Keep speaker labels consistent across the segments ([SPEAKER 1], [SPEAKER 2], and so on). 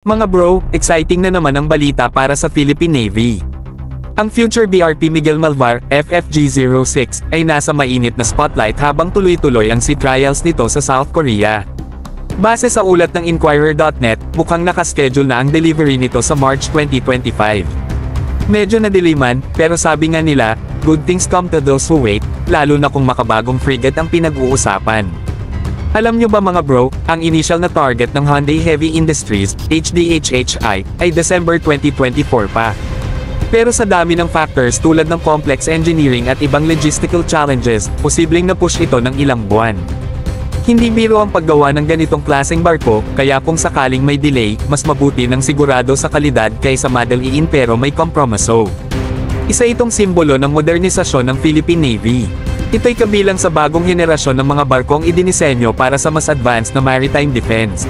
[SPEAKER 1] Mga bro, exciting na naman ang balita para sa Philippine Navy. Ang future BRP Miguel Malvar, FFG-06, ay nasa mainit na spotlight habang tuloy-tuloy ang sea trials nito sa South Korea. Base sa ulat ng Inquirer.net, mukhang nakaschedule na ang delivery nito sa March 2025. Medyo nadiliman, pero sabi nga nila, good things come to those who wait, lalo na kung makabagong frigate ang pinag-uusapan. Alam nyo ba mga bro, ang initial na target ng Hyundai Heavy Industries, HDHHI, ay December 2024 pa. Pero sa dami ng factors tulad ng complex engineering at ibang logistical challenges, posibleng na-push ito ng ilang buwan. Hindi biro ang paggawa ng ganitong klaseng barko, kaya kung sakaling may delay, mas mabuti ng sigurado sa kalidad kaysa madaliin pero may kompromiso. Isa itong simbolo ng modernisasyon ng Philippine Navy. Ito'y kabilang sa bagong henerasyon ng mga barkong idinisenyo para sa mas advanced na maritime defense.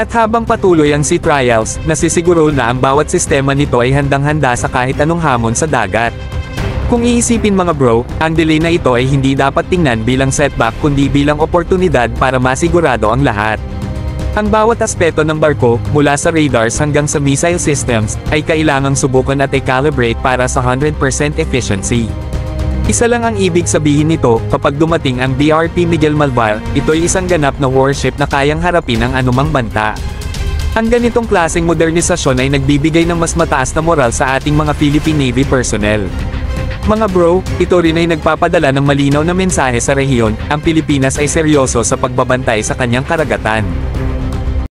[SPEAKER 1] At habang patuloy ang sea trials, nasisiguro na ang bawat sistema nito ay handang-handa sa kahit anong hamon sa dagat. Kung iisipin mga bro, ang delay na ito ay hindi dapat tingnan bilang setback kundi bilang oportunidad para masigurado ang lahat. Ang bawat aspeto ng barko, mula sa radars hanggang sa missile systems, ay kailangang subukan at i-calibrate para sa 100% efficiency. Isa lang ang ibig sabihin nito, kapag dumating ang BRP Miguel Malvar, ito'y isang ganap na warship na kayang harapin ang anumang banta. Ang ganitong klaseng modernisasyon ay nagbibigay ng mas mataas na moral sa ating mga Philippine Navy personnel. Mga bro, ito rin ay nagpapadala ng malinaw na mensahe sa rehiyon, ang Pilipinas ay seryoso sa pagbabantay sa kanyang karagatan.